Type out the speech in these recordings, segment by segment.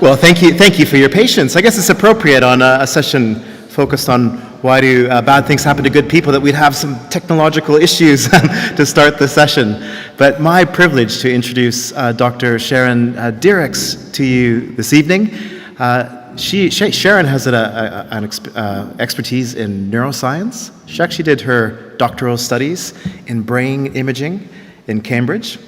Well, thank you for your patience. I guess it's appropriate on a session focused on why do bad things happen to good people that we'd have some technological issues to start the session. But my privilege to introduce Dr. Sharon Dirckx to you this evening. Sharon has an expertise in neuroscience. She actually did her doctoral studies in brain imaging in Cambridge,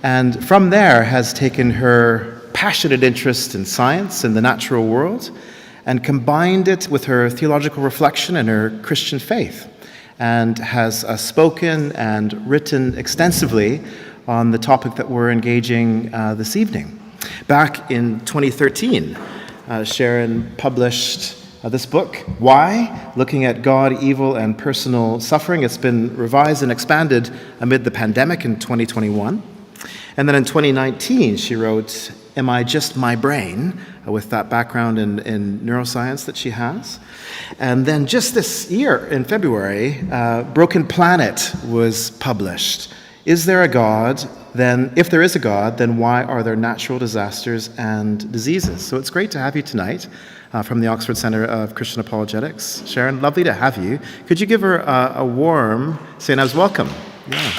and from there has taken her passionate interest in science and the natural world and combined it with her theological reflection and her Christian faith, and has spoken and written extensively on the topic that we're engaging this evening. Back in 2013, Sharon published this book, Why? Looking at God, Evil, and Personal Suffering. It's been revised and expanded amid the pandemic in 2021. And then in 2019, she wrote, Am I Just My Brain? With that background in neuroscience that she has. And then just this year, in February, Broken Planet was published. Is there a God? Then, if there is a God, then why are there natural disasters and diseases? So it's great to have you tonight from the Oxford Centre of Christian Apologetics. Sharon, lovely to have you. Could you give her a warm St. Ives welcome? Yeah.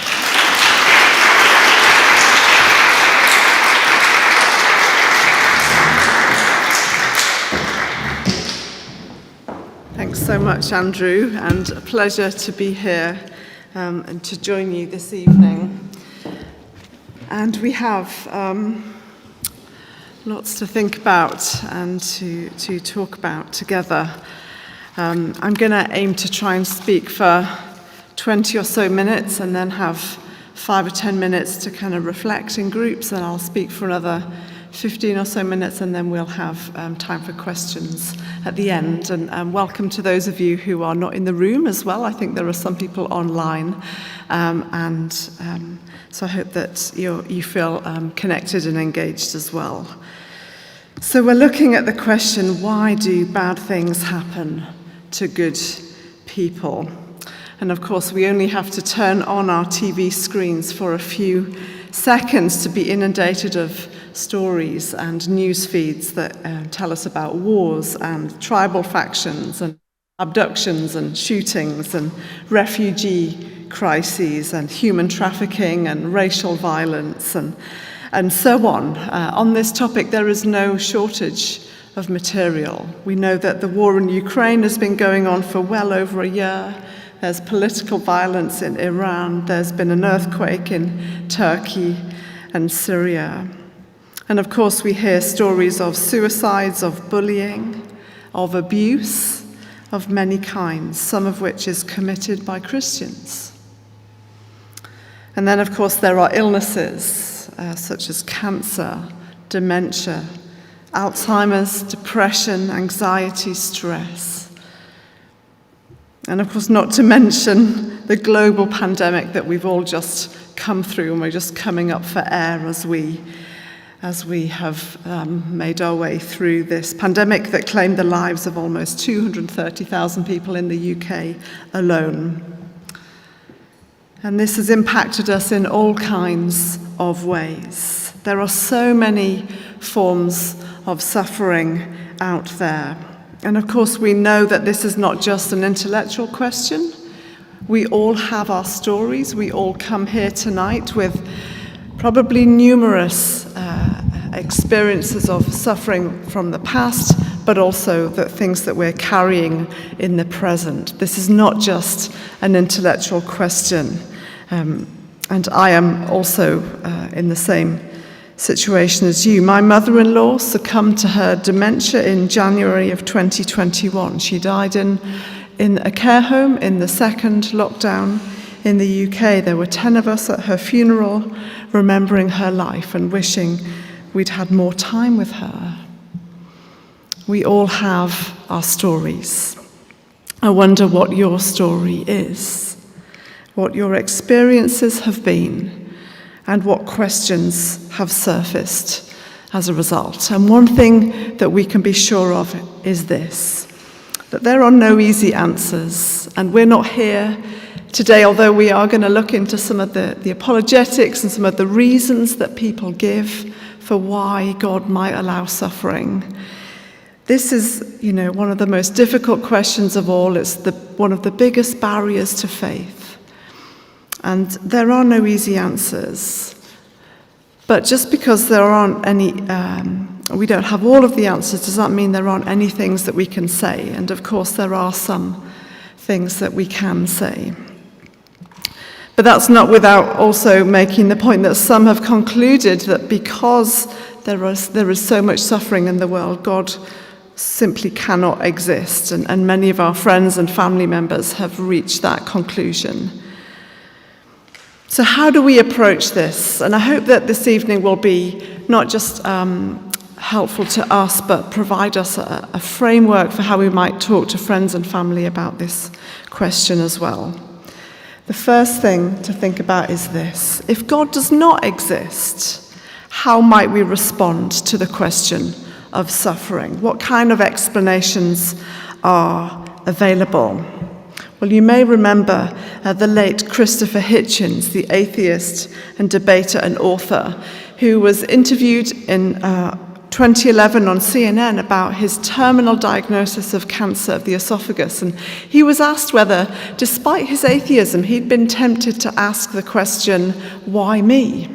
Thanks so much, Andrew, and a pleasure to be here and to join you this evening. And we have lots to think about and to talk about together. I'm going to aim to try and speak for 20 or so minutes and then have 5 or 10 minutes to kind of reflect in groups, and I'll speak for another 15 or so minutes, and then we'll have time for questions at the end. And welcome to those of you who are not in the room as well. I think there are some people online, so I hope that you feel connected and engaged as well. So we're looking at the question, why do bad things happen to good people? And of course, we only have to turn on our TV screens for a few seconds to be inundated of stories and news feeds that tell us about wars and tribal factions and abductions and shootings and refugee crises and human trafficking and racial violence and so on. On this topic, there is no shortage of material. We know that the war in Ukraine has been going on for well over a year. There's political violence in Iran. There's been an earthquake in Turkey and Syria. And of course, we hear stories of suicides, of bullying, of abuse, of many kinds, some of which is committed by Christians. And then, of course, there are illnesses such as cancer, dementia, Alzheimer's, depression, anxiety, stress. And of course, not to mention the global pandemic that we've all just come through, and we're just coming up for air as we have made our way through this pandemic that claimed the lives of almost 230,000 people in the UK alone. And this has impacted us in all kinds of ways. There are so many forms of suffering out there. And of course, we know that this is not just an intellectual question. We all have our stories. We all come here tonight with probably numerous experiences of suffering from the past, but also the things that we're carrying in the present. This is not just an intellectual question. And I am also in the same situation as you. My mother-in-law succumbed to her dementia in January of 2021. She died in a care home in the second lockdown in the UK. There were 10 of us at her funeral, remembering her life and wishing we'd had more time with her. We all have our stories. I wonder what your story is, what your experiences have been, and what questions have surfaced as a result. And one thing that we can be sure of is this, that there are no easy answers, and we're not here today, although we are going to look into some of the apologetics and some of the reasons that people give for why God might allow suffering. This is, one of the most difficult questions of all. It's one of the biggest barriers to faith. And there are no easy answers. But just because there aren't any, we don't have all of the answers, does that mean there aren't any things that we can say? And of course, there are some things that we can say. But that's not without also making the point that some have concluded that because there is so much suffering in the world, God simply cannot exist. And many of our friends and family members have reached that conclusion. So how do we approach this? And I hope that this evening will be not just helpful to us, but provide us a framework for how we might talk to friends and family about this question as well. The first thing to think about is this: if God does not exist, how might we respond to the question of suffering? What kind of explanations are available? Well, you may remember the late Christopher Hitchens, the atheist and debater and author, who was interviewed in 2011 on CNN about his terminal diagnosis of cancer of the esophagus. And he was asked whether, despite his atheism, he'd been tempted to ask the question, why me?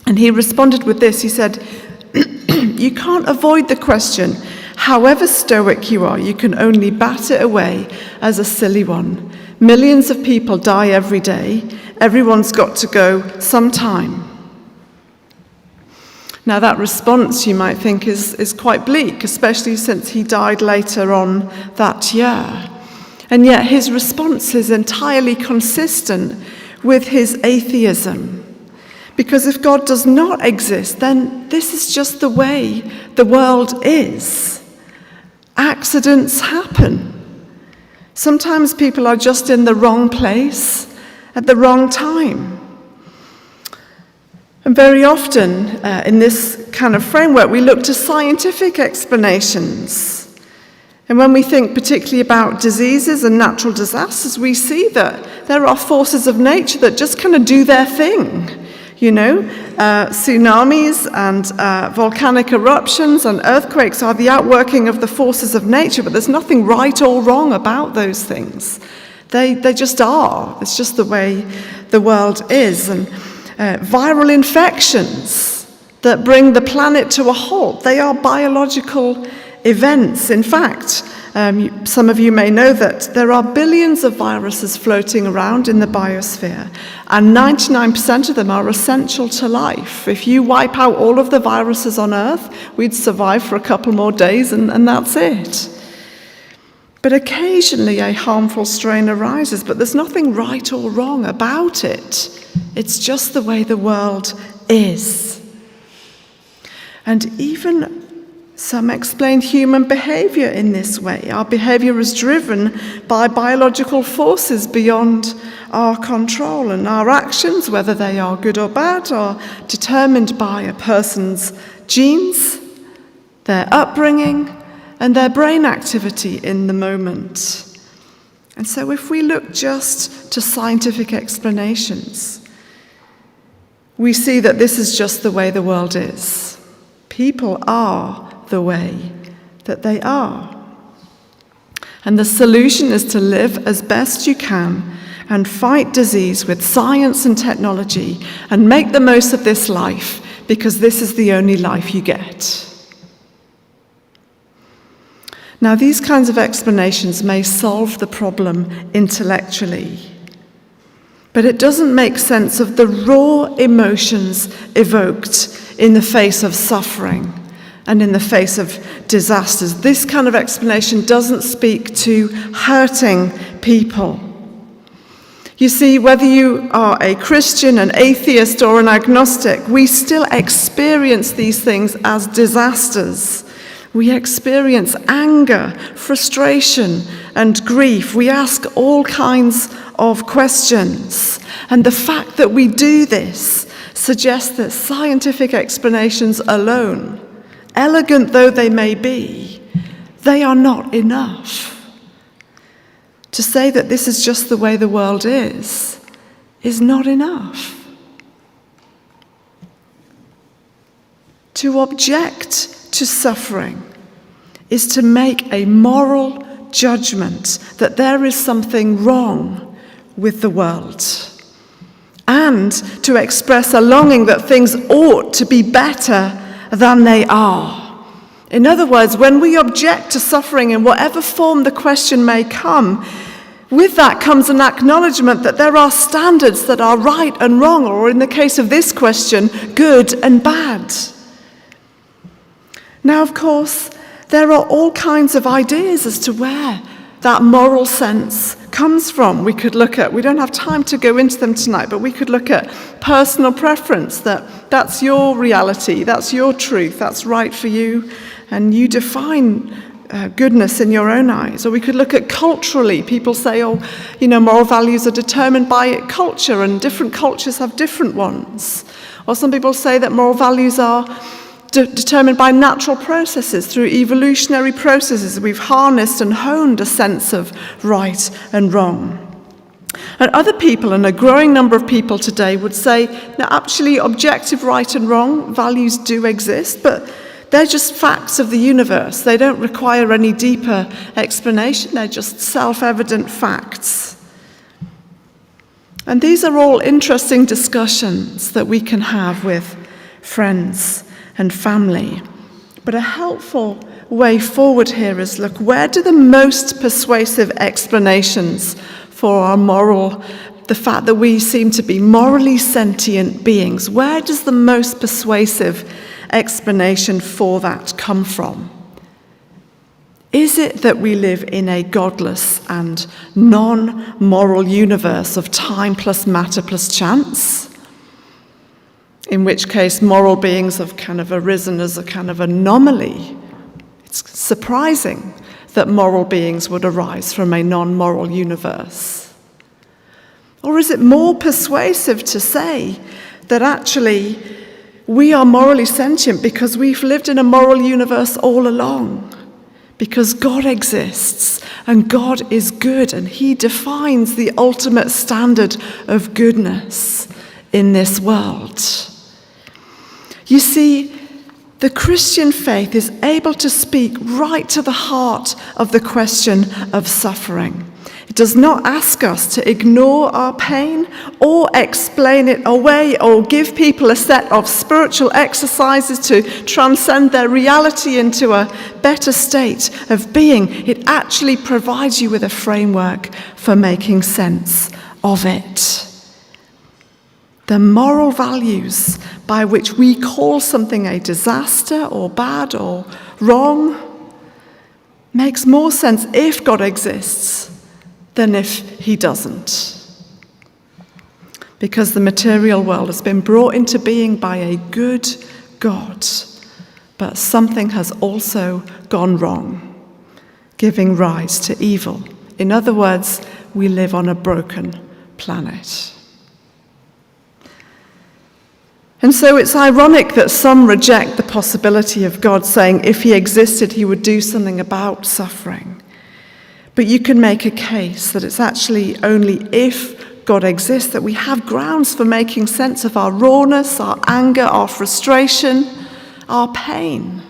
And he responded with this. He said, you can't avoid the question. However stoic you are, you can only bat it away as a silly one. Millions of people die every day. Everyone's got to go sometime. Now that response, you might think, is quite bleak, especially since he died later on that year. And yet his response is entirely consistent with his atheism. Because if God does not exist, then this is just the way the world is. Accidents happen. Sometimes people are just in the wrong place at the wrong time. And very often, in this kind of framework, we look to scientific explanations. And when we think particularly about diseases and natural disasters, we see that there are forces of nature that just kind of do their thing. Tsunamis and volcanic eruptions and earthquakes are the outworking of the forces of nature, but there's nothing right or wrong about those things. They just are. It's just the way the world is. And viral infections that bring the planet to a halt, they are biological events. In fact, some of you may know that there are billions of viruses floating around in the biosphere, and 99% of them are essential to life. If you wipe out all of the viruses on Earth, we'd survive for a couple more days, and that's it. But occasionally a harmful strain arises, but there's nothing right or wrong about it. It's just the way the world is. And even some explain human behavior in this way. Our behavior is driven by biological forces beyond our control, and our actions, whether they are good or bad, are determined by a person's genes, their upbringing, and their brain activity in the moment. And so if we look just to scientific explanations, we see that this is just the way the world is. People are the way that they are. And the solution is to live as best you can and fight disease with science and technology and make the most of this life, because this is the only life you get. Now, these kinds of explanations may solve the problem intellectually, but it doesn't make sense of the raw emotions evoked in the face of suffering and in the face of disasters. This kind of explanation doesn't speak to hurting people. You see, whether you are a Christian, an atheist, or an agnostic, we still experience these things as disasters. We experience anger, frustration, and grief. We ask all kinds of questions. And the fact that we do this suggests that scientific explanations alone, elegant though they may be, they are not enough. To say that this is just the way the world is not enough. To object to suffering is to make a moral judgment that there is something wrong with the world, and to express a longing that things ought to be better than they are. In other words, when we object to suffering in whatever form the question may come, with that comes an acknowledgement that there are standards that are right and wrong, or in the case of this question, good and bad. Now, of course, there are all kinds of ideas as to where that moral sense comes from. We don't have time to go into them tonight, but we could look at personal preference, that's your reality, that's your truth, that's right for you, and you define goodness in your own eyes. Or we could look at culturally. People say, moral values are determined by culture, and different cultures have different ones. Or some people say that moral values are determined by natural processes, through evolutionary processes. We've harnessed and honed a sense of right and wrong. And other people, and a growing number of people today, would say, now actually objective right and wrong values do exist, but they're just facts of the universe. They don't require any deeper explanation. They're just self-evident facts. And these are all interesting discussions that we can have with friends and family. But a helpful way forward here is, look, where do the most persuasive explanations for the fact that we seem to be morally sentient beings, where does the most persuasive explanation for that come from? Is it that we live in a godless and non-moral universe of time plus matter plus chance? In which case moral beings have kind of arisen as a kind of anomaly. It's surprising that moral beings would arise from a non-moral universe. Or is it more persuasive to say that actually we are morally sentient because we've lived in a moral universe all along? Because God exists, and God is good, and he defines the ultimate standard of goodness in this world. You see, the Christian faith is able to speak right to the heart of the question of suffering. It does not ask us to ignore our pain or explain it away or give people a set of spiritual exercises to transcend their reality into a better state of being. It actually provides you with a framework for making sense of it. The moral values by which we call something a disaster or bad or wrong makes more sense if God exists than if he doesn't. Because the material world has been brought into being by a good God, but something has also gone wrong, giving rise to evil. In other words, we live on a broken planet. And so it's ironic that some reject the possibility of God saying if he existed, he would do something about suffering. But you can make a case that it's actually only if God exists that we have grounds for making sense of our rawness, our anger, our frustration, our pain.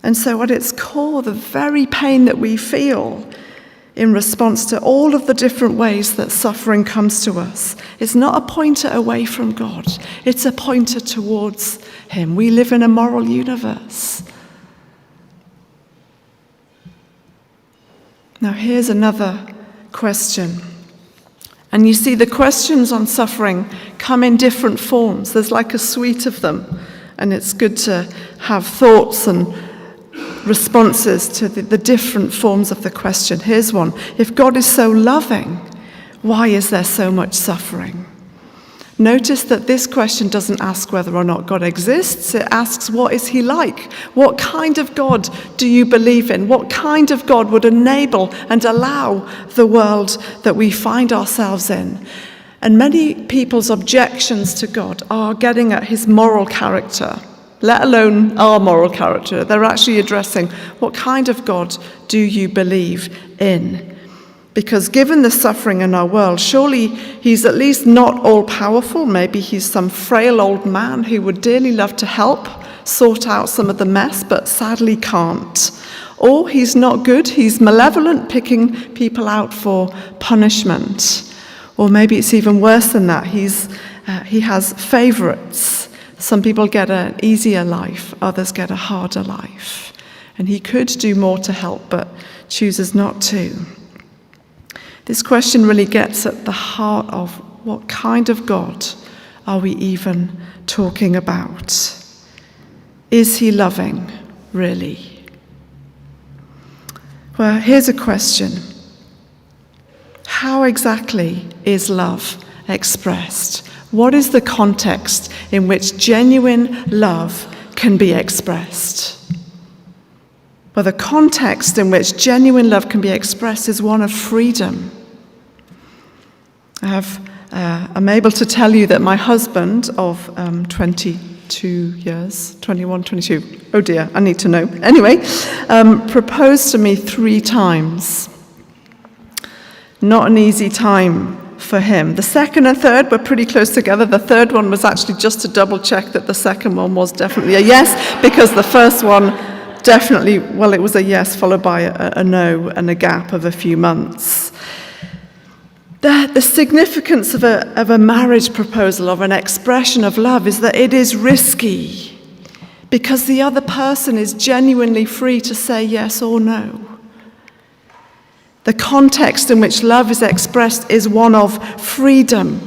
And so at its core, the very pain that we feel in response to all of the different ways that suffering comes to us, it's not a pointer away from God. It's a pointer towards him. We live in a moral universe. Now here's another question. And you see the questions on suffering come in different forms. There's like a suite of them. And it's good to have thoughts and responses to the different forms of the question. Here's one. If God is so loving, why is there so much suffering? Notice that this question doesn't ask whether or not God exists. It asks, what is he like? What kind of God do you believe in? What kind of God would enable and allow the world that we find ourselves in? And many people's objections to God are getting at his moral character, let alone our moral character. They're actually addressing, what kind of God do you believe in? Because given the suffering in our world, surely he's at least not all-powerful. Maybe he's some frail old man who would dearly love to help sort out some of the mess, but sadly can't. Or he's not good, he's malevolent, picking people out for punishment. Or maybe it's even worse than that. He has favorites. Some people get an easier life, others get a harder life. And he could do more to help, but chooses not to. This question really gets at the heart of what kind of God are we even talking about? Is he loving, really? Well, here's a question. How exactly is love expressed? What is the context in which genuine love can be expressed? Well, the context in which genuine love can be expressed is one of freedom. I'm able to tell you that my husband of 22 years, 21, 22, oh dear, I need to know. Anyway, proposed to me 3 times. Not an easy time for him. The second and third were pretty close together. The third one was actually just to double check that the second one was definitely a yes, because the first one definitely, well, it was a yes followed by a no and a gap of a few months. The significance of a marriage proposal, of an expression of love, is that it is risky because the other person is genuinely free to say yes or no. The context in which love is expressed is one of freedom.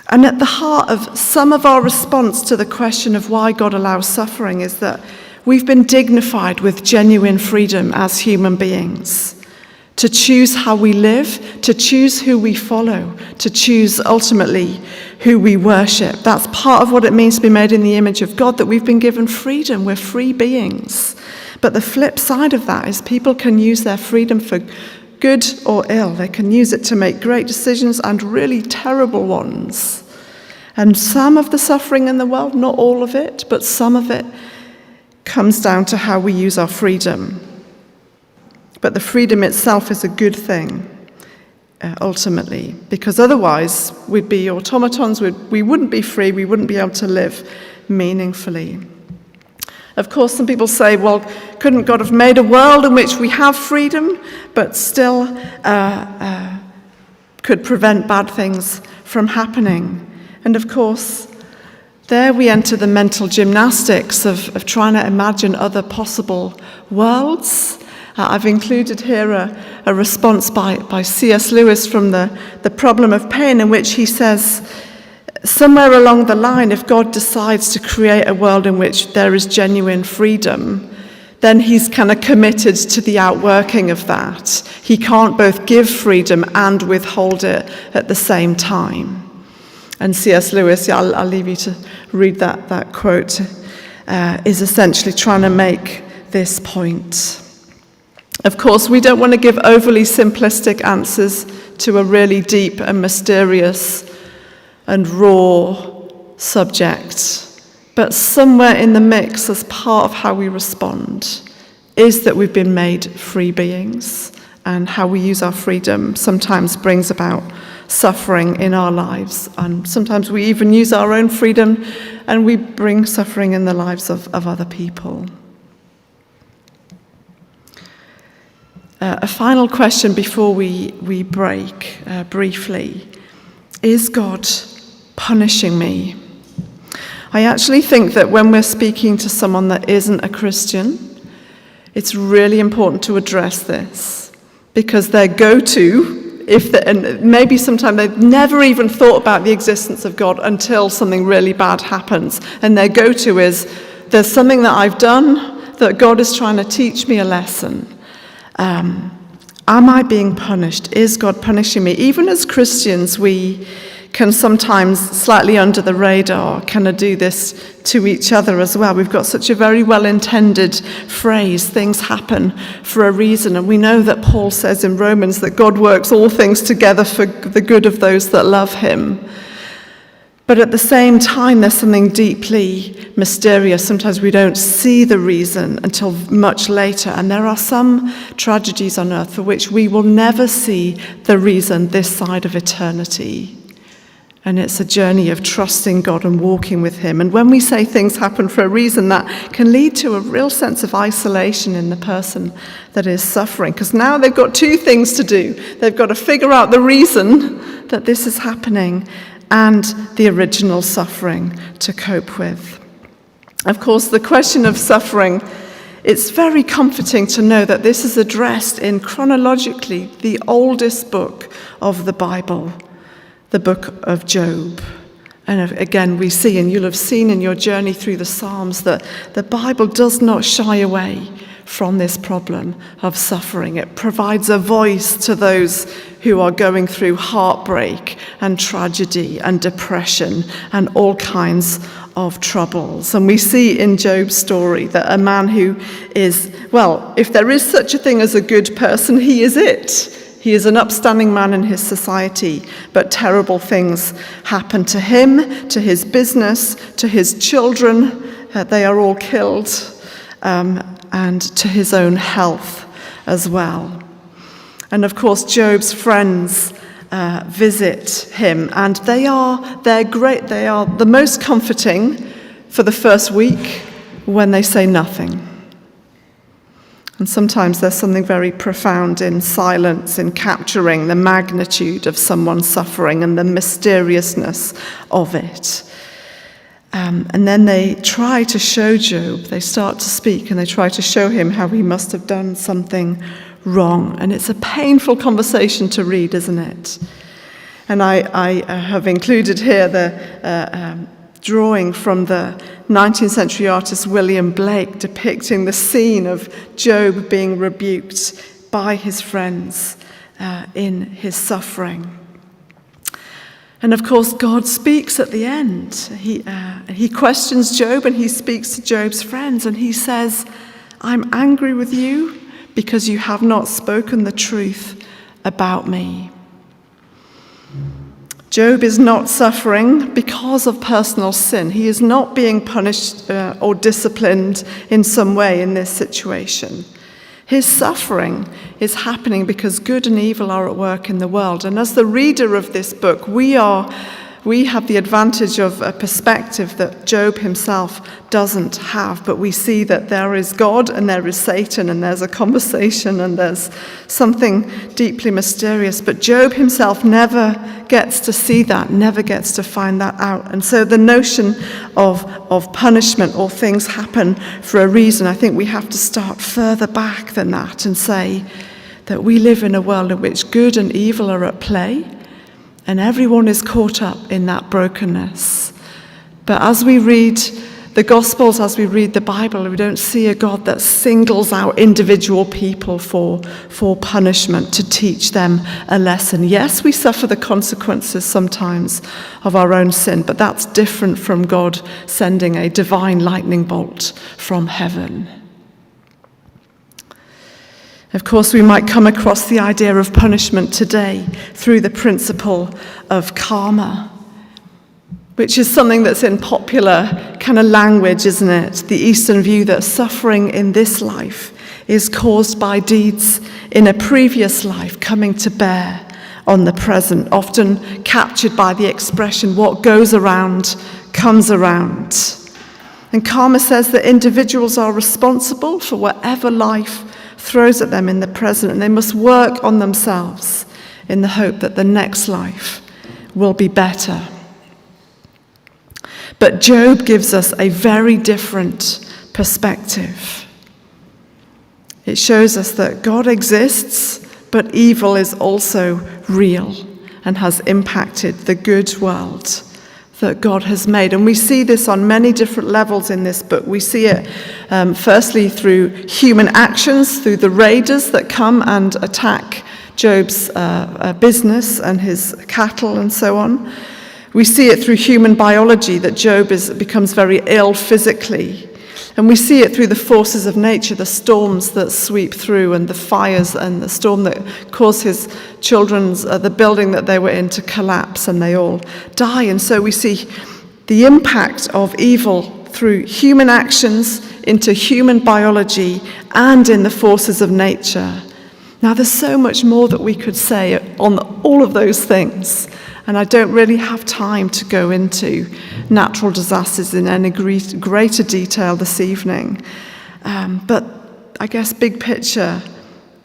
And at the heart of some of our response to the question of why God allows suffering is that we've been dignified with genuine freedom as human beings. To choose how we live, to choose who we follow, to choose ultimately who we worship. That's part of what it means to be made in the image of God, that we've been given freedom. We're free beings. But the flip side of that is people can use their freedom for good or ill. They can use it to make great decisions and really terrible ones. And some of the suffering in the world, not all of it, but some of it comes down to how we use our freedom. But the freedom itself is a good thing, ultimately, because otherwise we'd be automatons, we wouldn't be free, we wouldn't be able to live meaningfully. Of course, some people say, well, couldn't God have made a world in which we have freedom, but still could prevent bad things from happening? And of course, there we enter the mental gymnastics of trying to imagine other possible worlds. I've included here a response by C.S. Lewis from the Problem of Pain, in which he says, somewhere along the line, if God decides to create a world in which there is genuine freedom, then he's kind of committed to the outworking of that. He can't both give freedom and withhold it at the same time. And C.S. Lewis, I'll leave you to read that quote, is essentially trying to make this point. Of course, we don't want to give overly simplistic answers to a really deep and mysterious and raw subject. But somewhere in the mix, as part of how we respond, is that we've been made free beings, and how we use our freedom sometimes brings about suffering in our lives. And sometimes we even use our own freedom and we bring suffering in the lives of other people. A final question before we break briefly. Is God punishing me? I actually think that when we're speaking to someone that isn't a Christian, it's really important to address this, because their go-to, and maybe sometimes they've never even thought about the existence of God until something really bad happens, and their go-to is, there's something that I've done that God is trying to teach me a lesson. Am I being punished? Is God punishing me? Even as Christians, we can sometimes, slightly under the radar, kind of do this to each other as well. We've got such a very well-intended phrase, things happen for a reason. And we know that Paul says in Romans that God works all things together for the good of those that love him. But at the same time, there's something deeply mysterious. Sometimes we don't see the reason until much later. And there are some tragedies on earth for which we will never see the reason this side of eternity. And it's a journey of trusting God and walking with him. And when we say things happen for a reason, that can lead to a real sense of isolation in the person that is suffering. Because now they've got two things to do. They've got to figure out the reason that this is happening and the original suffering to cope with. Of course, the question of suffering, it's very comforting to know that this is addressed in chronologically the oldest book of the Bible, the book of Job. And again, we see, and you'll have seen in your journey through the Psalms, that the Bible does not shy away from this problem of suffering. It provides a voice to those who are going through heartbreak and tragedy and depression and all kinds of troubles. And we see in Job's story that a man who is, well, if there is such a thing as a good person, he is it. He is an upstanding man in his society, but terrible things happen to him, to his business, to his children. They are all killed, and to his own health as well. And of course, Job's friends visit him, and they're great. They are the most comforting for the first week when they say nothing. And sometimes there's something very profound in silence, in capturing the magnitude of someone's suffering and the mysteriousness of it. And then they try to show Job, they start to speak, and they try to show him how he must have done something wrong. And it's a painful conversation to read, isn't it? And I have included here the drawing from the 19th century artist William Blake depicting the scene of Job being rebuked by his friends in his suffering. And of course, God speaks at the end. He questions Job and he speaks to Job's friends and he says, "I'm angry with you because you have not spoken the truth about me." Job is not suffering because of personal sin. He is not being punished or disciplined in some way in this situation. His suffering is happening because good and evil are at work in the world. And as the reader of this book, we have the advantage of a perspective that Job himself doesn't have. But we see that there is God and there is Satan and there's a conversation and there's something deeply mysterious. But Job himself never gets to see that, never gets to find that out. And so the notion of punishment or things happen for a reason, I think we have to start further back than that and say that we live in a world in which good and evil are at play. And everyone is caught up in that brokenness. But as we read the Gospels, as we read the Bible, we don't see a God that singles out individual people for punishment to teach them a lesson. Yes, we suffer the consequences sometimes of our own sin, but that's different from God sending a divine lightning bolt from heaven. Of course, we might come across the idea of punishment today through the principle of karma, which is something that's in popular kind of language, isn't it? The Eastern view that suffering in this life is caused by deeds in a previous life coming to bear on the present, often captured by the expression, what goes around comes around. And karma says that individuals are responsible for whatever life throws at them in the present, and they must work on themselves in the hope that the next life will be better. But Job gives us a very different perspective. It shows us that God exists, but evil is also real and has impacted the good world that God has made. And we see this on many different levels in this book. We see it firstly through human actions, through the raiders that come and attack Job's business and his cattle and so on. We see it through human biology, that Job becomes very ill physically. And we see it through the forces of nature, the storms that sweep through and the fires and the storm that caused his the building that they were in to collapse and they all die. And so we see the impact of evil through human actions into human biology and in the forces of nature. Now there's so much more that we could say on all of those things. And I don't really have time to go into natural disasters in any greater detail this evening. But I guess big picture,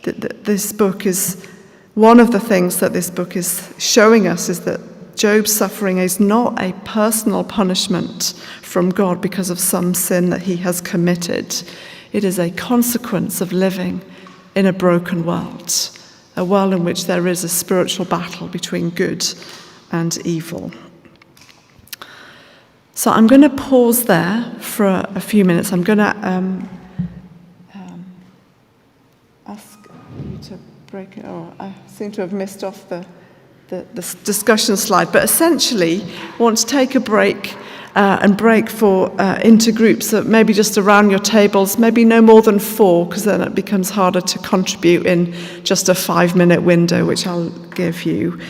this book is, one of the things that this book is showing us is that Job's suffering is not a personal punishment from God because of some sin that he has committed. It is a consequence of living in a broken world, a world in which there is a spiritual battle between good and evil. So I'm going to pause there for a few minutes. I'm going to ask you to break it. Oh, I seem to have missed off the discussion slide, but essentially want to take a break and break for into groups that maybe just around your tables, maybe no more than 4, because then it becomes harder to contribute in just a 5-minute window, which I'll give you.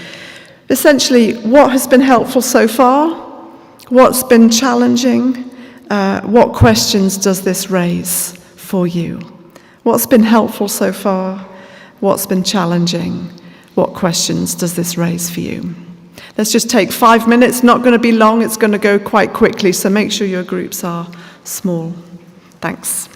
Essentially, what has been helpful so far? What's been challenging? What questions does this raise for you? What's been helpful so far? What's been challenging? What questions does this raise for you? Let's just take 5 minutes. Not going to be long. It's going to go quite quickly, so make sure your groups are small. Thanks.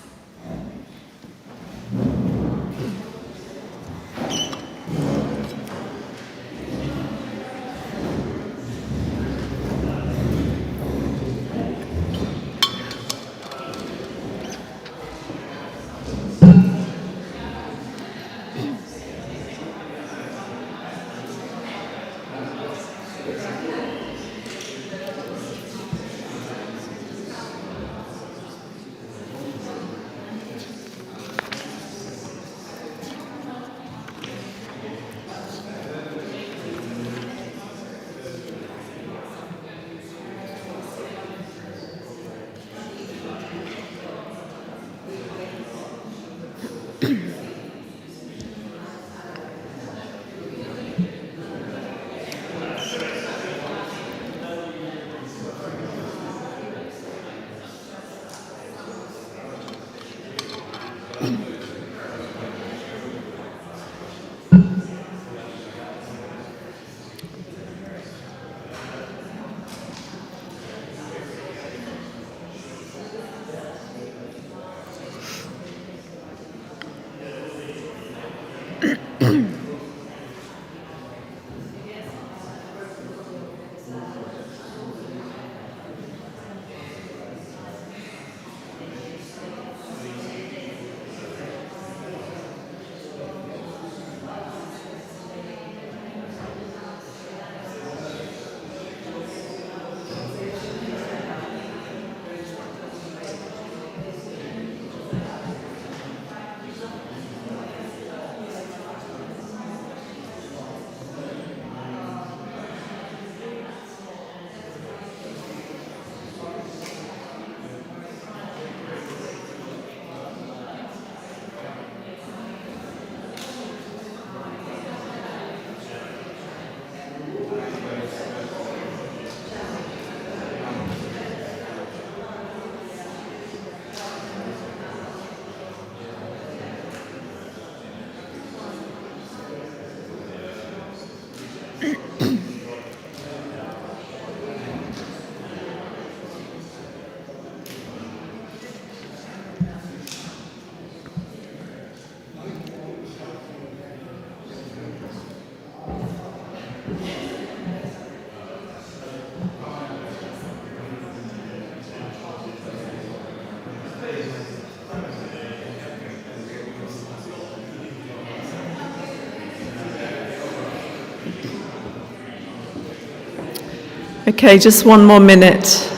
Okay, just one more minute.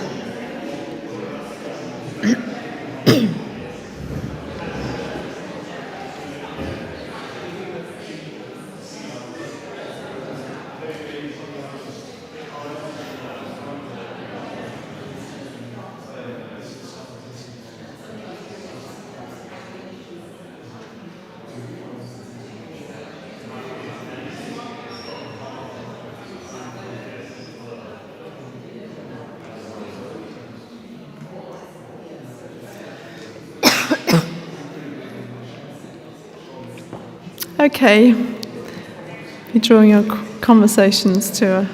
Okay, you're drawing your conversations to a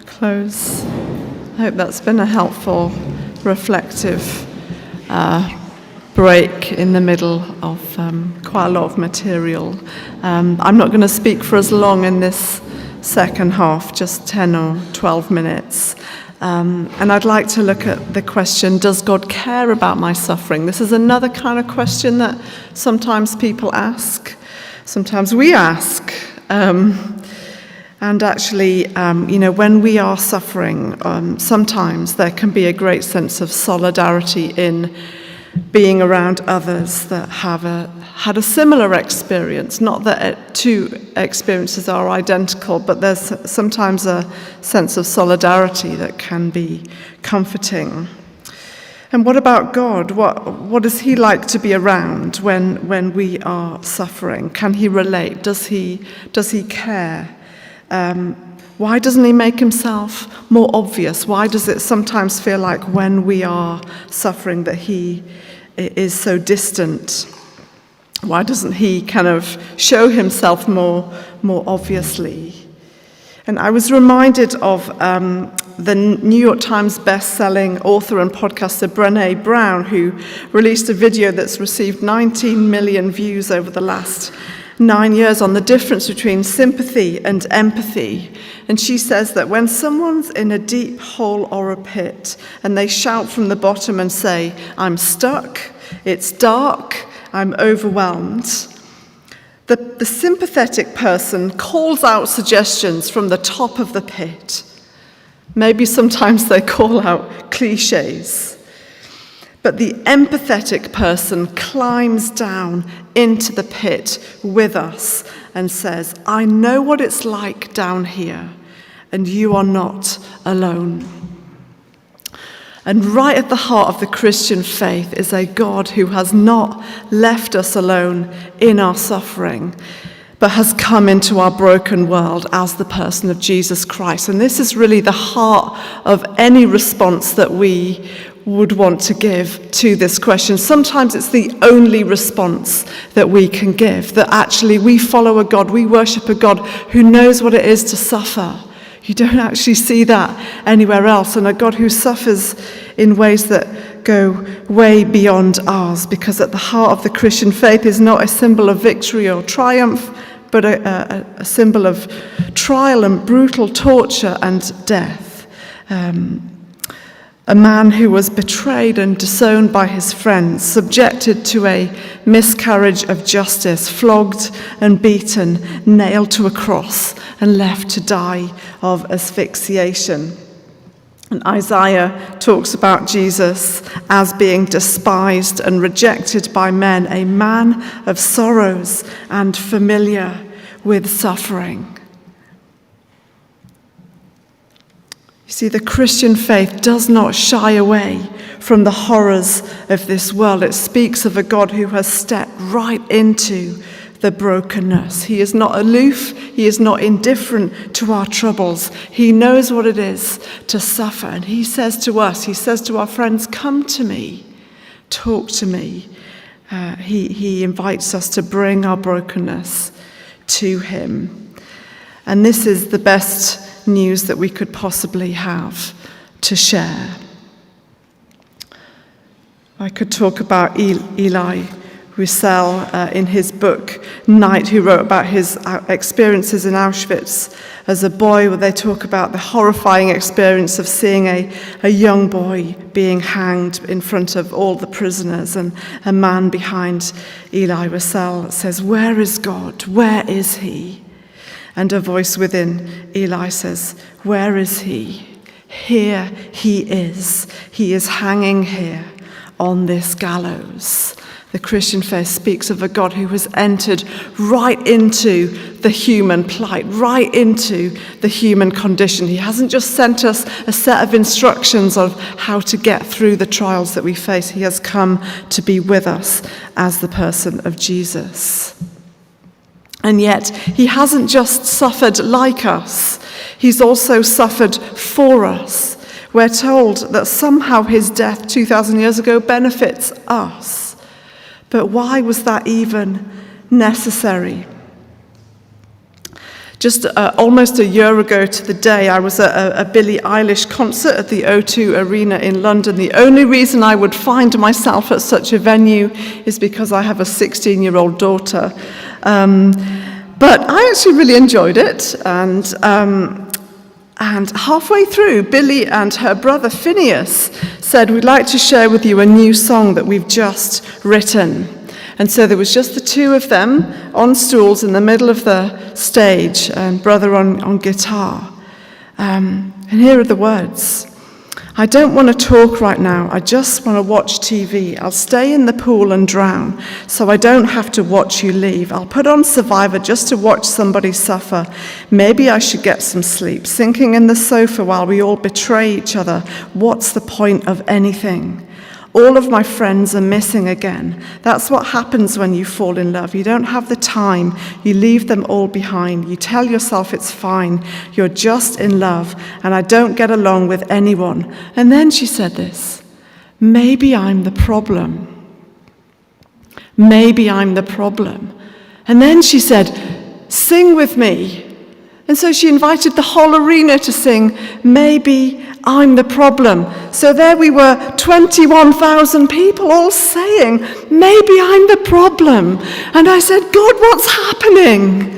close. I hope that's been a helpful, reflective break in the middle of quite a lot of material. I'm not going to speak for as long in this second half, just 10 or 12 minutes. And I'd like to look at the question, does God care about my suffering? This is another kind of question that sometimes people ask, sometimes we ask. And actually, when we are suffering, sometimes there can be a great sense of solidarity in being around others that have had a similar experience. Not that two experiences are identical, but there's sometimes a sense of solidarity that can be comforting. And what about God? What does he like to be around when we are suffering? Can he relate? Does he care? Why doesn't he make himself more obvious? Why does it sometimes feel like when we are suffering that he is so distant? Why doesn't he kind of show himself more obviously? And I was reminded of the New York Times best-selling author and podcaster Brené Brown, who released a video that's received 19 million views over the last 9 years on the difference between sympathy and empathy. And she says that when someone's in a deep hole or a pit and they shout from the bottom and say, "I'm stuck, it's dark, I'm overwhelmed," the sympathetic person calls out suggestions from the top of the pit. Maybe sometimes they call out cliches. But the empathetic person climbs down into the pit with us and says, "I know what it's like down here, and you are not alone." And right at the heart of the Christian faith is a God who has not left us alone in our suffering, but has come into our broken world as the person of Jesus Christ. And this is really the heart of any response that we would want to give to this question. Sometimes it's the only response that we can give, that actually we follow a God, we worship a God who knows what it is to suffer. You don't actually see that anywhere else, and a God who suffers in ways that go way beyond ours, because at the heart of the Christian faith is not a symbol of victory or triumph, but a symbol of trial and brutal torture and death. A man who was betrayed and disowned by his friends, subjected to a miscarriage of justice, flogged and beaten, nailed to a cross, and left to die of asphyxiation. And Isaiah talks about Jesus as being despised and rejected by men, a man of sorrows and familiar with suffering. You see, the Christian faith does not shy away from the horrors of this world. It speaks of a God who has stepped right into the brokenness. He is not aloof. He is not indifferent to our troubles. He knows what it is to suffer. And he says to us, he says to our friends, "Come to me, talk to me." He invites us to bring our brokenness to him. And this is the best news that we could possibly have to share. I could talk about Eli Wiesel in his book Night, who wrote about his experiences in Auschwitz as a boy, where they talk about the horrifying experience of seeing a young boy being hanged in front of all the prisoners, and a man behind Eli Wiesel says, "Where is God? Where is he?" And a voice within Eli says, "Where is he? Here he is. He is hanging here on this gallows." The Christian faith speaks of a God who has entered right into the human plight, right into the human condition. He hasn't just sent us a set of instructions of how to get through the trials that we face. He has come to be with us as the person of Jesus. And yet, he hasn't just suffered like us. He's also suffered for us. We're told that somehow his death 2,000 years ago benefits us. But why was that even necessary? Just almost a year ago to the day, I was at a Billie Eilish concert at the O2 Arena in London. The only reason I would find myself at such a venue is because I have a 16-year-old daughter. But I actually really enjoyed it, and halfway through, Billie and her brother Phineas said, "We'd like to share with you a new song that we've just written." And so there was just the two of them on stools in the middle of the stage, and brother on guitar. And here are the words. "I don't want to talk right now. I just want to watch TV. I'll stay in the pool and drown so I don't have to watch you leave. I'll put on Survivor just to watch somebody suffer. Maybe I should get some sleep. Sinking in the sofa while we all betray each other. What's the point of anything? All of my friends are missing again. That's what happens when you fall in love. You don't have the time. You leave them all behind. You tell yourself it's fine. You're just in love, and I don't get along with anyone." And then she said this, "Maybe I'm the problem. Maybe I'm the problem." And then she said, "Sing with me." And so she invited the whole arena to sing, "Maybe I'm the problem." So there we were, 21,000 people all saying, "Maybe I'm the problem." And I said, "God, what's happening?"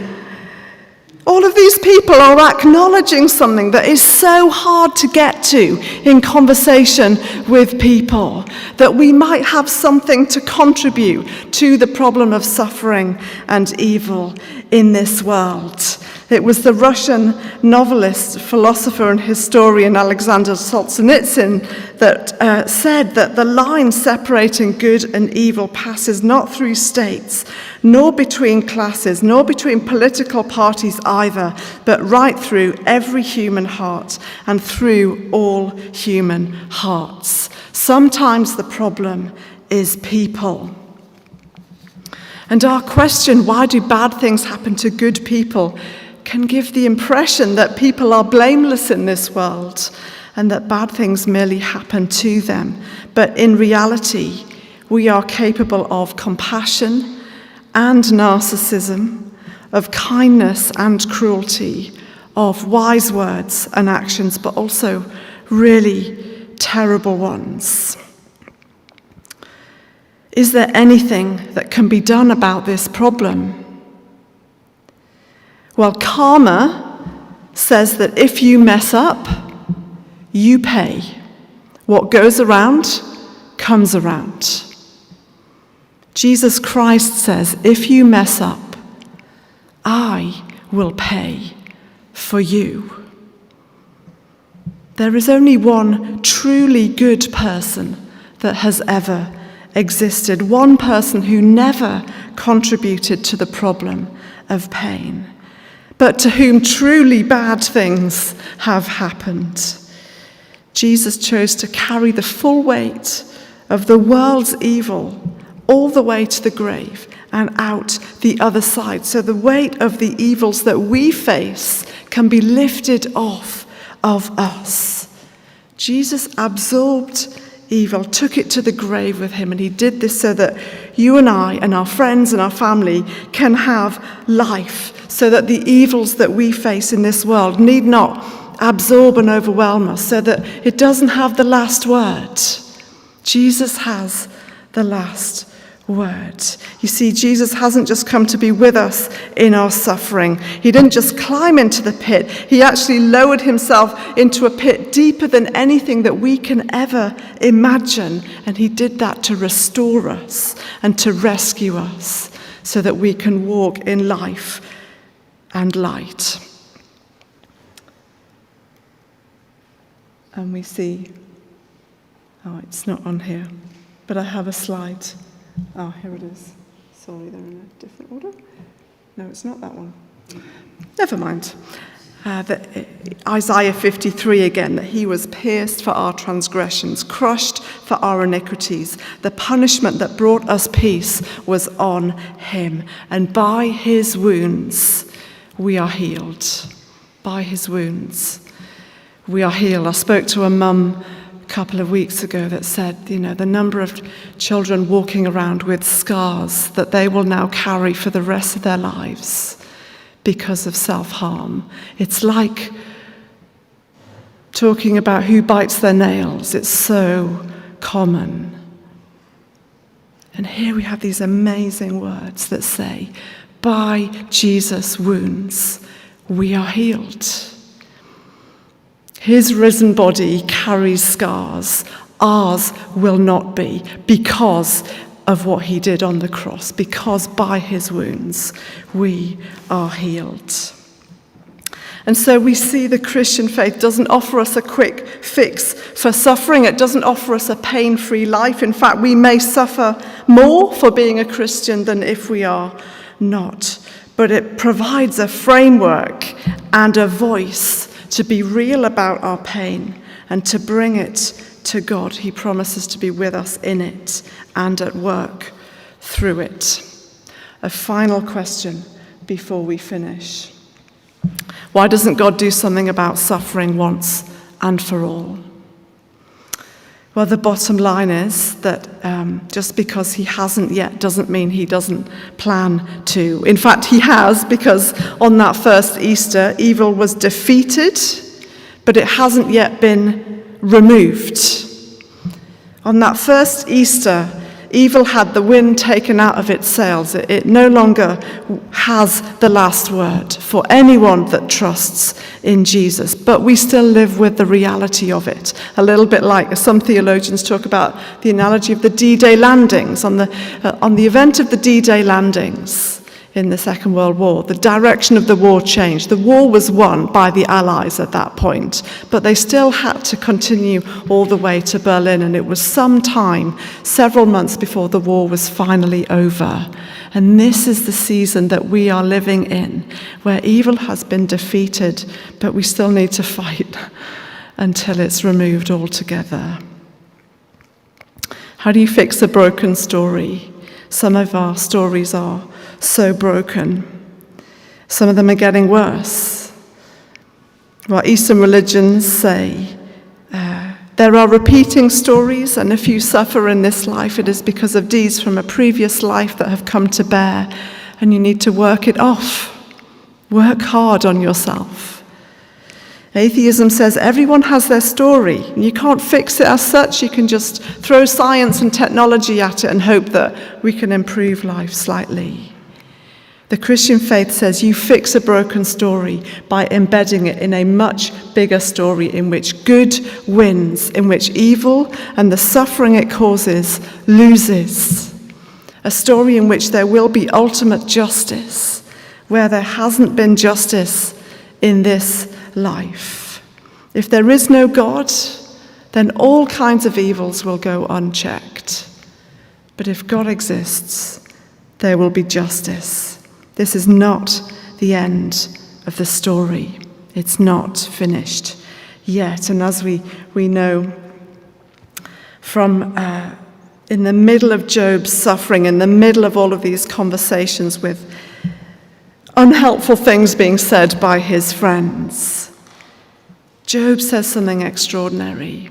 All of these people are acknowledging something that is so hard to get to in conversation with people, that we might have something to contribute to the problem of suffering and evil in this world. It was the Russian novelist, philosopher, and historian Alexander Solzhenitsyn that said that the line separating good and evil passes not through states, nor between classes, nor between political parties either, but right through every human heart and through all human hearts. Sometimes the problem is people. And our question, why do bad things happen to good people, can give the impression that people are blameless in this world and that bad things merely happen to them. But in reality, we are capable of compassion and narcissism, of kindness and cruelty, of wise words and actions, but also really terrible ones. Is there anything that can be done about this problem? Well, karma says that if you mess up, you pay. What goes around comes around. Jesus Christ says, if you mess up, I will pay for you. There is only one truly good person that has ever existed, one person who never contributed to the problem of pain, but to whom truly bad things have happened. Jesus chose to carry the full weight of the world's evil all the way to the grave and out the other side, so the weight of the evils that we face can be lifted off of us. Jesus absorbed evil, took it to the grave with him, and he did this so that you and I and our friends and our family can have life, so that the evils that we face in this world need not absorb and overwhelm us, so that it doesn't have the last word. Jesus has the last word. You see, Jesus hasn't just come to be with us in our suffering. He didn't just climb into the pit. He actually lowered himself into a pit deeper than anything that we can ever imagine. And he did that to restore us and to rescue us so that we can walk in life and light. And we see, oh, it's not on here, but I have a slide. Oh, here it is. Sorry, they're in a different order. No, it's not that one. Never mind. Isaiah 53 again, that he was pierced for our transgressions, crushed for our iniquities. The punishment that brought us peace was on him. And by his wounds, we are healed. By his wounds, we are healed. I spoke to a mum a couple of weeks ago that said, the number of children walking around with scars that they will now carry for the rest of their lives because of self-harm. It's like talking about who bites their nails. It's so common. And here we have these amazing words that say, by Jesus' wounds, we are healed. His risen body carries scars. Ours will not be, because of what he did on the cross, because by his wounds we are healed. And so we see the Christian faith doesn't offer us a quick fix for suffering. It doesn't offer us a pain-free life. In fact, we may suffer more for being a Christian than if we are not. But it provides a framework and a voice to be real about our pain and to bring it to God. He promises to be with us in it and at work through it. A final question before we finish. Why doesn't God do something about suffering once and for all? Well, the bottom line is that just because he hasn't yet doesn't mean he doesn't plan to. In fact, he has, because on that first Easter, evil was defeated, but it hasn't yet been removed. On that first Easter, evil had the wind taken out of its sails. It no longer has the last word for anyone that trusts in Jesus. But we still live with the reality of it. A little bit like some theologians talk about the analogy of the D-Day landings. On the event of the D-Day landings in the Second World War, the direction of the war changed. The war was won by the Allies at that point, but they still had to continue all the way to Berlin, and it was some time, several months before the war was finally over. And this is the season that we are living in, where evil has been defeated, but we still need to fight until it's removed altogether. How do you fix a broken story? Some of our stories are so broken. Some of them are getting worse. Well, Eastern religions say there are repeating stories, and if you suffer in this life, it is because of deeds from a previous life that have come to bear, and you need to work it off. Work hard on yourself. Atheism says everyone has their story. You can't fix it as such. You can just throw science and technology at it and hope that we can improve life slightly. The Christian faith says you fix a broken story by embedding it in a much bigger story in which good wins, in which evil and the suffering it causes loses. A story in which there will be ultimate justice, where there hasn't been justice in this life. If there is no God, then all kinds of evils will go unchecked. But if God exists, there will be justice. This is not the end of the story. It's not finished yet. And as we know from in the middle of Job's suffering, in the middle of all of these conversations with unhelpful things being said by his friends, Job says something extraordinary.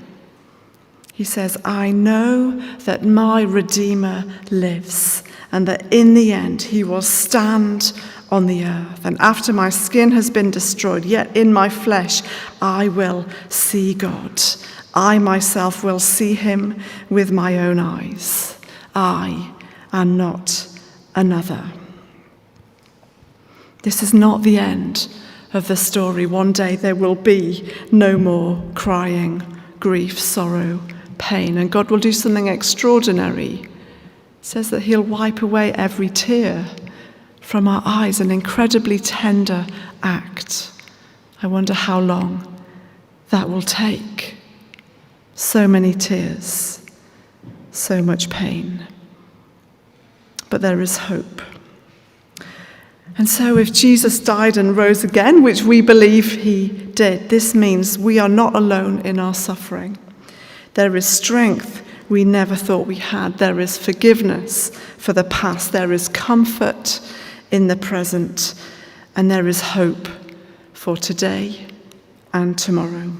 He says, I know that my Redeemer lives, and that in the end he will stand on the earth. And after my skin has been destroyed, yet in my flesh I will see God. I myself will see him with my own eyes. I and not another. This is not the end of the story. One day there will be no more crying, grief, sorrow, pain, and God will do something extraordinary. It says that he'll wipe away every tear from our eyes, an incredibly tender act. I wonder how long that will take. So many tears, so much pain. But there is hope. And so if Jesus died and rose again, which we believe he did, this means we are not alone in our suffering. There is strength we never thought we had. There is forgiveness for the past. There is comfort in the present. And there is hope for today and tomorrow.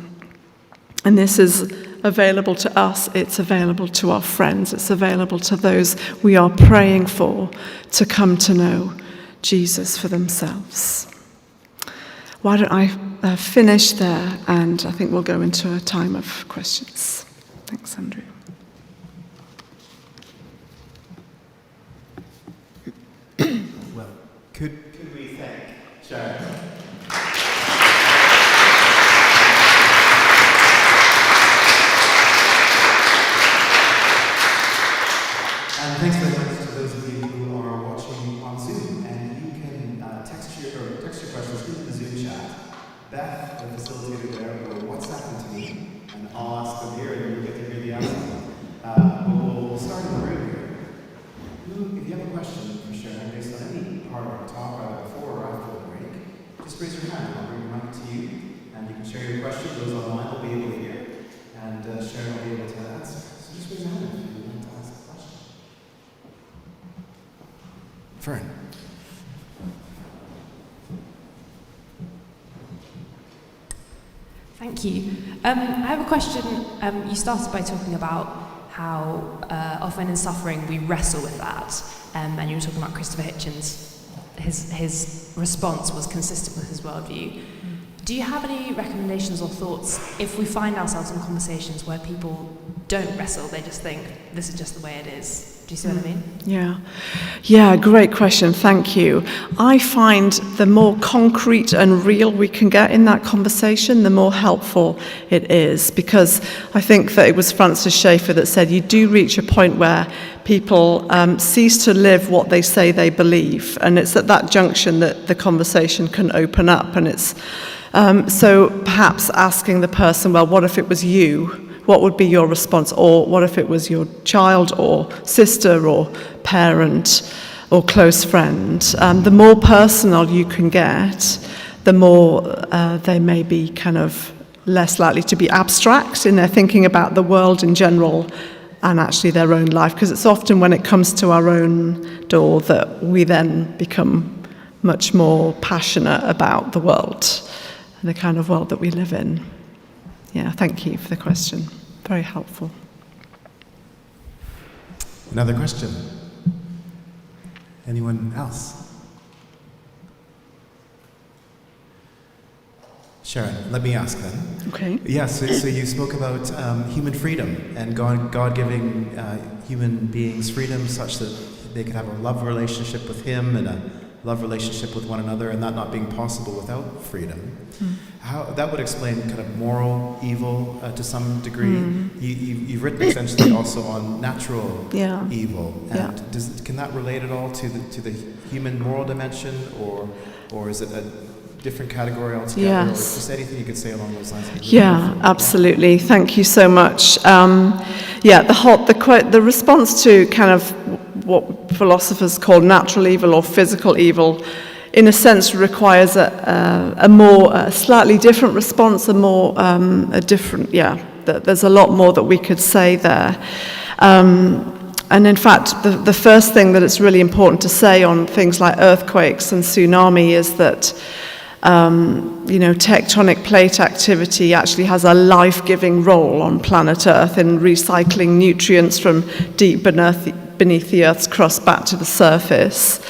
And this is available to us. It's available to our friends. It's available to those we are praying for to come to know Jesus for themselves. why don't I finish there, and I think we'll go into a time of questions. Thanks, Andrew. Well, could we thank Sharon? And thanks very much to those of you who are watching on Zoom. And you can text your questions into the Zoom chat. Beth, the facilitator there, will WhatsApp them to me, and I'll ask them here, and you'll get to hear the answer. We'll start in the room here. If you have a question for Sharon based on any part of our talk, either before or after the break, just raise your hand. I'll bring the mic to you, and you can share your question. Those online will be able to hear, and Sharon will be able to answer. So just raise your hand if you want to ask a question. Fern. Thank you. I have a question. You started by talking about how often in suffering we wrestle with that, and you were talking about Christopher Hitchens. His response was consistent with his worldview. Do you have any recommendations or thoughts if we find ourselves in conversations where people don't wrestle, they just think this is just the way it is? Do you see what I mean? Yeah, great question, thank you. I find the more concrete and real we can get in that conversation, the more helpful it is, because I think that it was Francis Schaeffer that said you do reach a point where people cease to live what they say they believe, and it's at that junction that the conversation can open up, and it's so perhaps asking the person, well, what if it was you? What would be your response? Or what if it was your child or sister or parent or close friend? The more personal you can get, the more they may be kind of less likely to be abstract in their thinking about the world in general and actually their own life, because it's often when it comes to our own door that we then become much more passionate about the world and the kind of world that we live in. Yeah, thank you for the question. Very helpful. Another question? Anyone else? Sharon, let me ask then. Okay. Yes, so you spoke about human freedom and God giving human beings freedom such that they could have a love relationship with Him and a love relationship with one another, and that not being possible without freedom. How that would explain kind of moral evil to some degree. You've written essentially also on natural evil, and can that relate at all to the human moral dimension, or is it a different category altogether? Yes. Or just anything you could say along those lines? Yeah, absolutely. Thank you so much. The response to kind of what philosophers call natural evil or physical evil, in a sense, requires a more slightly different response, there's a lot more that we could say there. And in fact, the first thing that it's really important to say on things like earthquakes and tsunami is that tectonic plate activity actually has a life-giving role on planet Earth in recycling nutrients from deep beneath the Earth's crust back to the surface.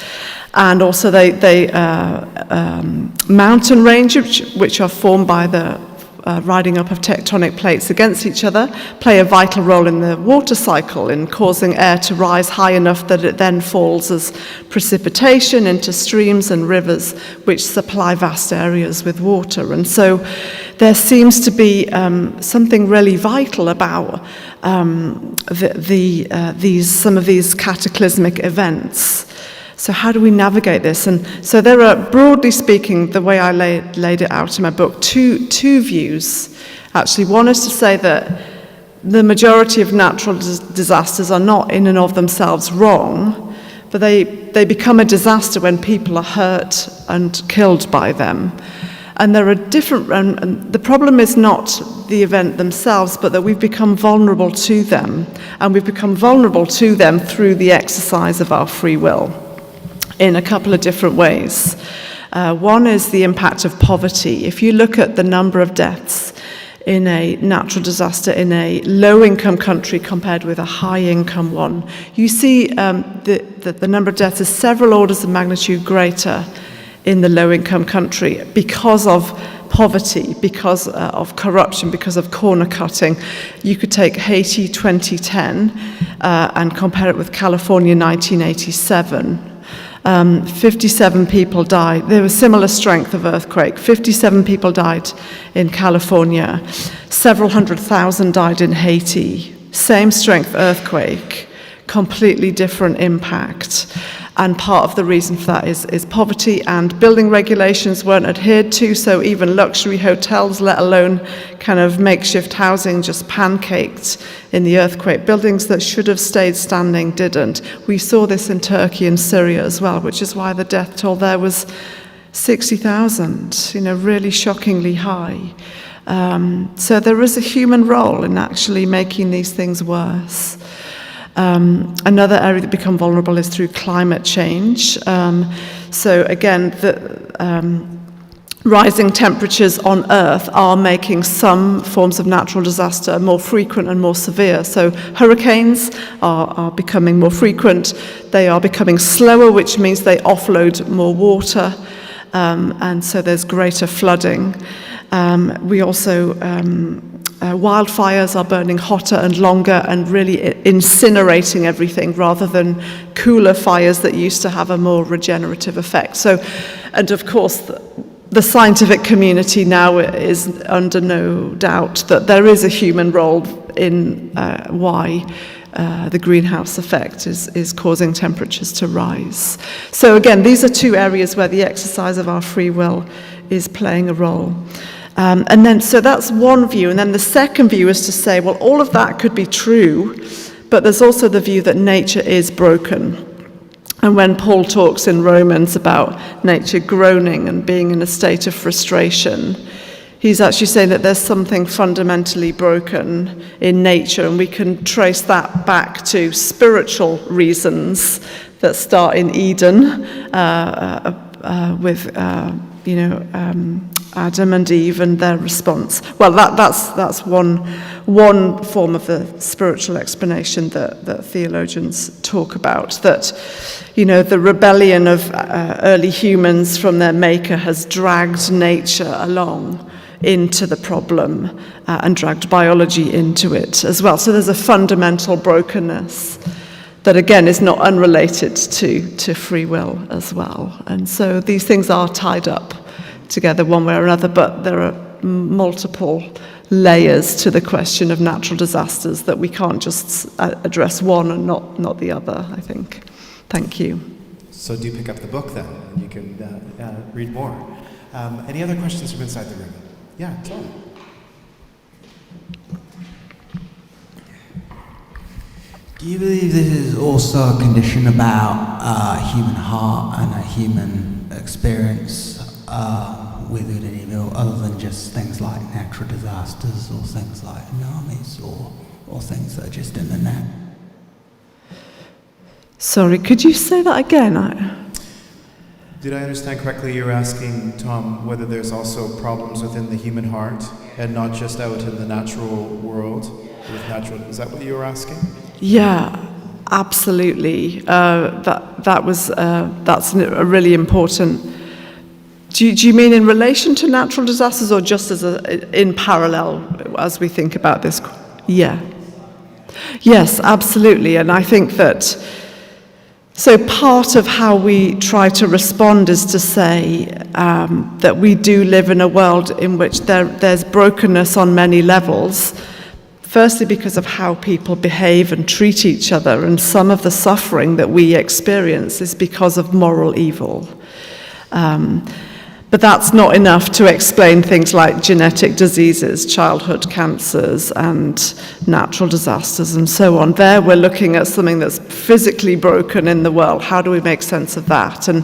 And also they mountain ranges, which are formed by the riding up of tectonic plates against each other, play a vital role in the water cycle in causing air to rise high enough that it then falls as precipitation into streams and rivers, which supply vast areas with water. And so there seems to be something really vital about some of these cataclysmic events. So how do we navigate this? And so there are, broadly speaking, the way I laid it out in my book, two views. Actually, one is to say that the majority of natural disasters are not in and of themselves wrong, but they become a disaster when people are hurt and killed by them. And there are different, and the problem is not the event themselves, but that we've become vulnerable to them. And we've become vulnerable to them through the exercise of our free will in a couple of different ways. One is the impact of poverty. If you look at the number of deaths in a natural disaster in a low-income country compared with a high-income one, you see that the number of deaths is several orders of magnitude greater in the low-income country because of poverty, because of corruption, because of corner cutting. You could take Haiti 2010 and compare it with California 1987. 57 people died. There was similar strength of earthquake. 57 people died in California. Several 100,000 died in Haiti. Same strength earthquake, completely different impact. And part of the reason for that is poverty, and building regulations weren't adhered to, so even luxury hotels, let alone kind of makeshift housing, just pancaked in the earthquake. Buildings that should have stayed standing didn't. We saw this in Turkey and Syria as well, which is why the death toll there was 60,000, really shockingly high. So there is a human role in actually making these things worse. Another area that become vulnerable is through climate change. So again, the rising temperatures on Earth are making some forms of natural disaster more frequent and more severe. So hurricanes are becoming more frequent. They are becoming slower, which means they offload more water, and so there's greater flooding. We also wildfires are burning hotter and longer and really incinerating everything rather than cooler fires that used to have a more regenerative effect. So, and of course, the scientific community now is under no doubt that there is a human role in why the greenhouse effect is causing temperatures to rise. So again, these are two areas where the exercise of our free will is playing a role. And then, so that's one view. And then the second view is to say, well, all of that could be true, but there's also the view that nature is broken. And when Paul talks in Romans about nature groaning and being in a state of frustration, he's actually saying that there's something fundamentally broken in nature, and we can trace that back to spiritual reasons that start in Eden with Adam and Eve and their response. Well, that's one form of the spiritual explanation that theologians talk about, that, the rebellion of early humans from their maker has dragged nature along into the problem and dragged biology into it as well. So there's a fundamental brokenness that, again, is not unrelated to free will as well. And so these things are tied up together one way or another, but there are multiple layers to the question of natural disasters that we can't just address one and not the other, I think. Thank you. So do pick up the book then, and you can read more. Any other questions from inside the room? Yeah, Tom. Do you believe this is also a condition about human heart and a human experience with good and evil, other than just things like natural disasters or things like tsunamis or things that are just in the net? Sorry, could you say that again? Did I understand correctly, you're asking, Tom, whether there's also problems within the human heart and not just out in the natural world with natural, is that what you were asking? Yeah, absolutely. That's a really important. Do you mean in relation to natural disasters, or just in parallel as we think about this? Yeah. Yes, absolutely. And I think that, so part of how we try to respond is to say that we do live in a world in which there's brokenness on many levels. Firstly, because of how people behave and treat each other, and some of the suffering that we experience is because of moral evil. But that's not enough to explain things like genetic diseases, childhood cancers, and natural disasters, and so on. There we're looking at something that's physically broken in the world. How do we make sense of that? And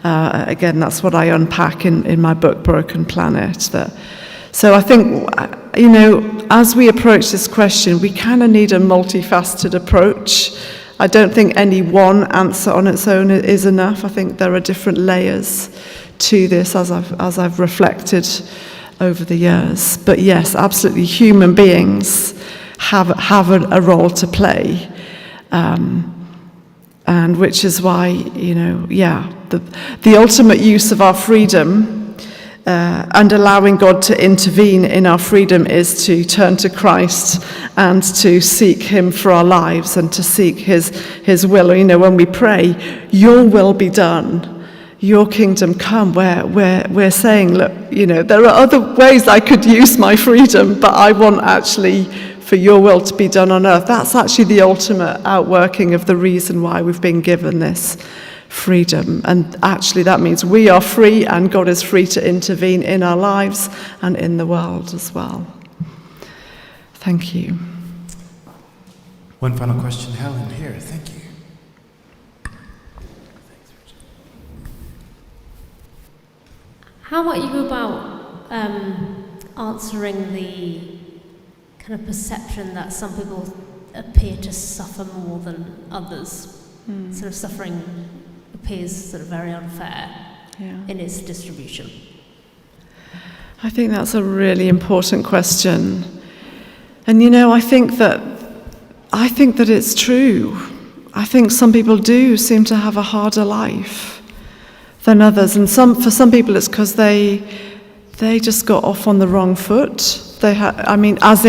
again, that's what I unpack in my book, Broken Planet. So I think, as we approach this question, we kind of need a multifaceted approach. I don't think any one answer on its own is enough. I think there are different layers to this as I've reflected over the years. But yes, absolutely, human beings have a role to play And which is why, the ultimate use of our freedom and allowing God to intervene in our freedom is to turn to Christ and to seek him for our lives and to seek his will. When we pray, your will be done, your kingdom come, we're saying, look, there are other ways I could use my freedom, but I want actually for your will to be done on earth. That's actually the ultimate outworking of the reason why we've been given this freedom. And actually that means we are free and God is free to intervene in our lives and in the world as well. Thank you. One final question, Helen, here. Thank you. How might you go about answering the kind of perception that some people appear to suffer more than others? Sort of suffering appears sort of very unfair in its distribution. I think that's a really important question. And I think that it's true. I think some people do seem to have a harder life than others, and for some people it's because they just got off on the wrong foot. As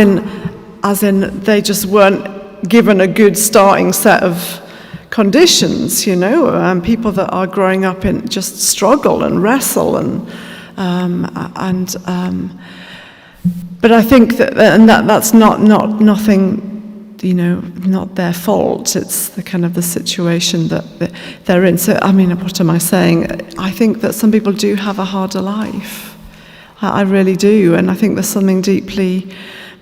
in they just weren't given a good starting set of conditions, people that are growing up in just struggle and wrestle but I think that's nothing, not their fault. It's the kind of the situation that they're in. So, what am I saying? I think that some people do have a harder life. I really do, and I think there's something deeply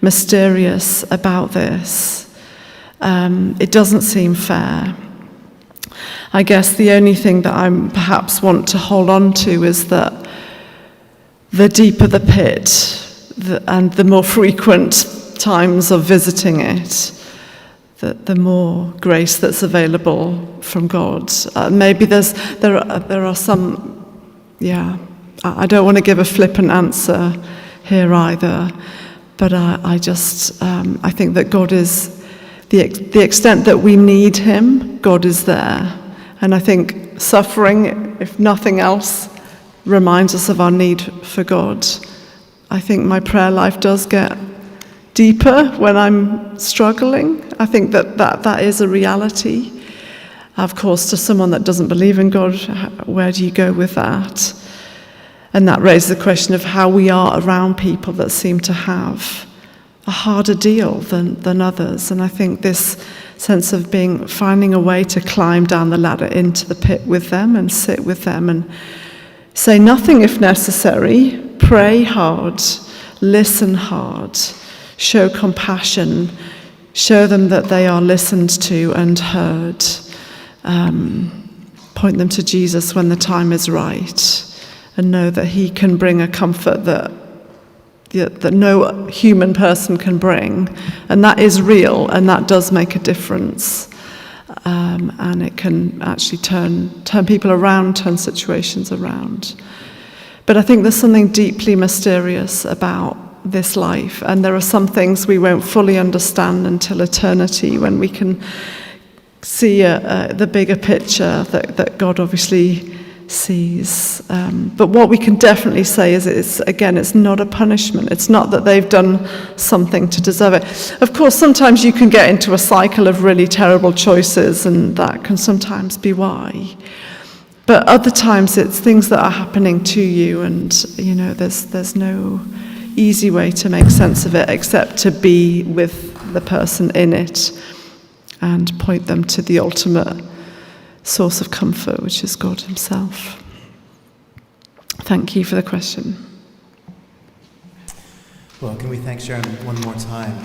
mysterious about this. It doesn't seem fair. I guess the only thing that I perhaps want to hold on to is that the deeper the pit and the more frequent times of visiting it, the more grace that's available from God. Maybe there are some, I don't want to give a flippant answer here either, but I think that God is, the extent that we need him, God is there. And I think suffering, if nothing else, reminds us of our need for God. I think my prayer life does get deeper when I'm struggling. I think that is a reality. Of course, to someone that doesn't believe in God, where do you go with that? And that raises the question of how we are around people that seem to have a harder deal than others. And I think this sense of finding a way to climb down the ladder into the pit with them and sit with them and say nothing if necessary, pray hard, listen hard, show compassion, show them that they are listened to and heard, point them to Jesus when the time is right, and know that he can bring a comfort that no human person can bring, and that is real, and that does make a difference, and it can actually turn people around, turn situations around. But I think there's something deeply mysterious about this life, and there are some things we won't fully understand until eternity, when we can see the bigger picture that God obviously sees. But what we can definitely say is it's not a punishment. It's not that they've done something to deserve it. Of course, sometimes you can get into a cycle of really terrible choices, and that can sometimes be why. But other times it's things that are happening to you, and there's no easy way to make sense of it except to be with the person in it and point them to the ultimate source of comfort, which is God himself. Thank you for the question. Well, can we thank Sharon one more time?